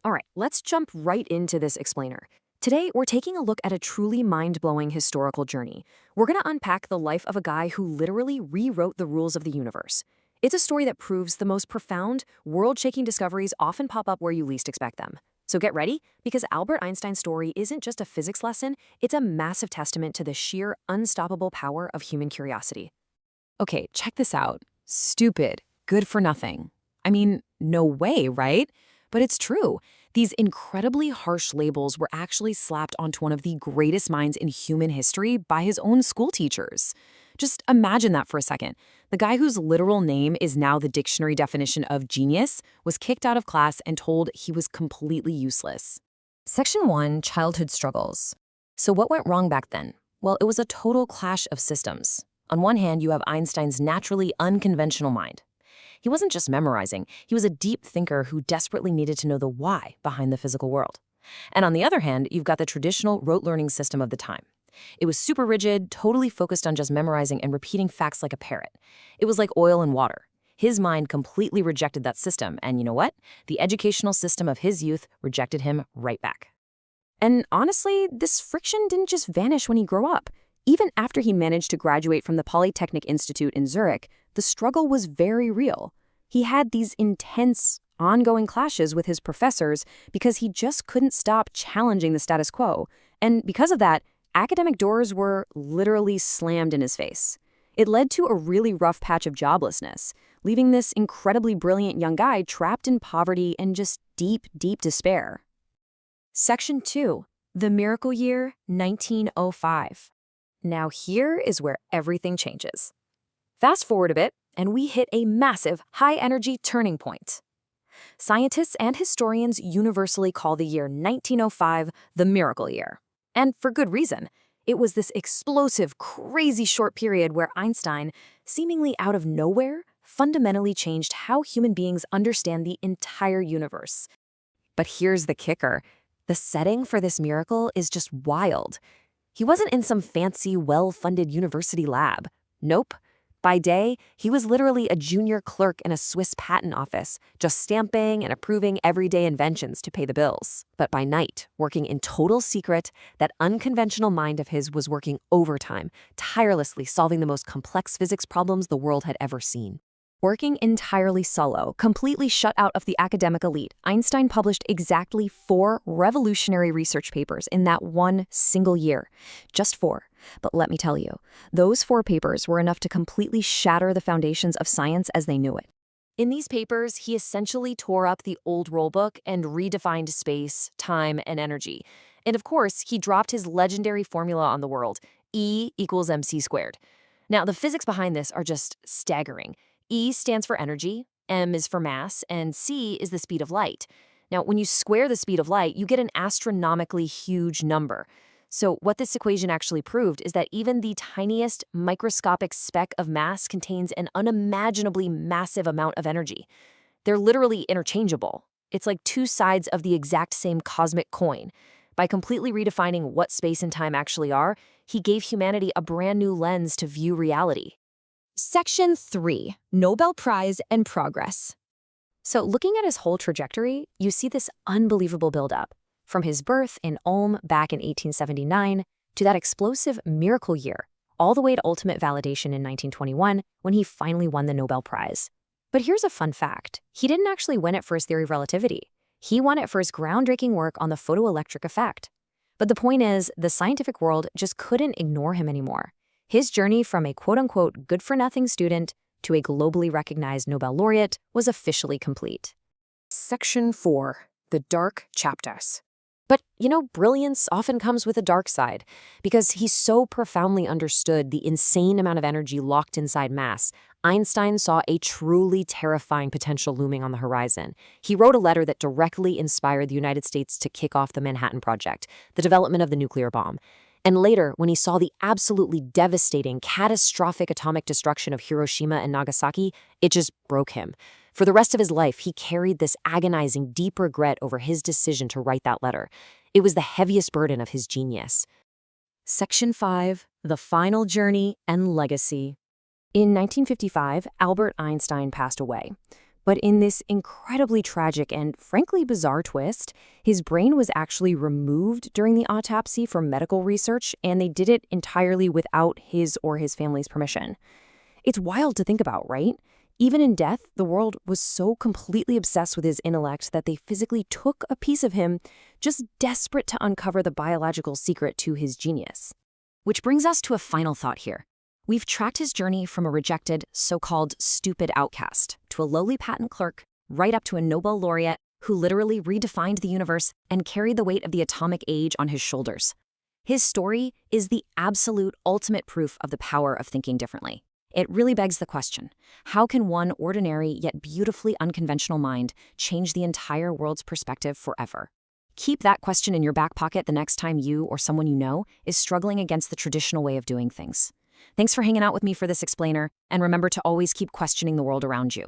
All right, let's jump right into this explainer. Today, we're taking a look at a truly mind-blowing historical journey. We're going to unpack the life of a guy who literally rewrote the rules of the universe. It's a story that proves the most profound, world-shaking discoveries often pop up where you least expect them. So get ready, because Albert Einstein's story isn't just a physics lesson, it's a massive testament to the sheer, unstoppable power of human curiosity. Okay, check this out. Stupid, good for nothing. I mean, no way, right? But it's true. These incredibly harsh labels were actually slapped onto one of the greatest minds in human history by his own school teachers. Just imagine that for a second. The guy whose literal name is now the dictionary definition of genius was kicked out of class and told he was completely useless. Section 1, Childhood Struggles. So what went wrong back then? Well, it was a total clash of systems. On one hand, you have Einstein's naturally unconventional mind. He wasn't just memorizing, he was a deep thinker who desperately needed to know the why behind the physical world. And on the other hand, you've got the traditional rote learning system of the time. It was super rigid, totally focused on just memorizing and repeating facts like a parrot. It was like oil and water. His mind completely rejected that system, and you know what? The educational system of his youth rejected him right back. And honestly, this friction didn't just vanish when he grew up. Even after he managed to graduate from the Polytechnic Institute in Zurich, the struggle was very real. He had these intense, ongoing clashes with his professors because he just couldn't stop challenging the status quo. And because of that, academic doors were literally slammed in his face. It led to a really rough patch of joblessness, leaving this incredibly brilliant young guy trapped in poverty and just deep, deep despair. Section 2, the miracle year, 1905. Now here is where everything changes. Fast forward a bit, and we hit a massive, high-energy turning point. Scientists and historians universally call the year 1905 the miracle year. And for good reason. It was this explosive, crazy short period where Einstein, seemingly out of nowhere, fundamentally changed how human beings understand the entire universe. But here's the kicker. The setting for this miracle is just wild. He wasn't in some fancy, well-funded university lab. Nope. By day, he was literally a junior clerk in a Swiss patent office, just stamping and approving everyday inventions to pay the bills. But by night, working in total secret, that unconventional mind of his was working overtime, tirelessly solving the most complex physics problems the world had ever seen. Working entirely solo, completely shut out of the academic elite, Einstein published exactly 4 revolutionary research papers in that one single year. Just 4. But let me tell you, those 4 papers were enough to completely shatter the foundations of science as they knew it. In these papers, he essentially tore up the old rulebook and redefined space, time, and energy. And of course, he dropped his legendary formula on the world, E equals mc squared. Now, the physics behind this are just staggering. E stands for energy, m is for mass, and c is the speed of light. Now, when you square the speed of light, you get an astronomically huge number. So what this equation actually proved is that even the tiniest microscopic speck of mass contains an unimaginably massive amount of energy. They're literally interchangeable. It's like 2 sides of the exact same cosmic coin. By completely redefining what space and time actually are, he gave humanity a brand new lens to view reality. Section 3, Nobel Prize and Progress. So looking at his whole trajectory, you see this unbelievable buildup. From his birth in Ulm back in 1879 to that explosive miracle year, all the way to ultimate validation in 1921 when he finally won the Nobel Prize. But here's a fun fact. He didn't actually win it for his theory of relativity. He won it for his groundbreaking work on the photoelectric effect. But the point is, the scientific world just couldn't ignore him anymore. His journey from a quote-unquote good-for-nothing student to a globally recognized Nobel laureate was officially complete. Section 4, the dark chapters. But, brilliance often comes with a dark side. Because he so profoundly understood the insane amount of energy locked inside mass, Einstein saw a truly terrifying potential looming on the horizon. He wrote a letter that directly inspired the United States to kick off the Manhattan Project, the development of the nuclear bomb. And later, when he saw the absolutely devastating, catastrophic atomic destruction of Hiroshima and Nagasaki, it just broke him. For the rest of his life, he carried this agonizing, deep regret over his decision to write that letter. It was the heaviest burden of his genius. Section 5, The Final Journey and Legacy. In 1955, Albert Einstein passed away. But in this incredibly tragic and frankly bizarre twist, his brain was actually removed during the autopsy for medical research, and they did it entirely without his or his family's permission. It's wild to think about, right? Even in death, the world was so completely obsessed with his intellect that they physically took a piece of him, just desperate to uncover the biological secret to his genius. Which brings us to a final thought here. We've tracked his journey from a rejected, so-called stupid outcast to a lowly patent clerk, right up to a Nobel laureate who literally redefined the universe and carried the weight of the atomic age on his shoulders. His story is the absolute ultimate proof of the power of thinking differently. It really begs the question, how can one ordinary yet beautifully unconventional mind change the entire world's perspective forever? Keep that question in your back pocket the next time you or someone you know is struggling against the traditional way of doing things. Thanks for hanging out with me for this explainer, and remember to always keep questioning the world around you.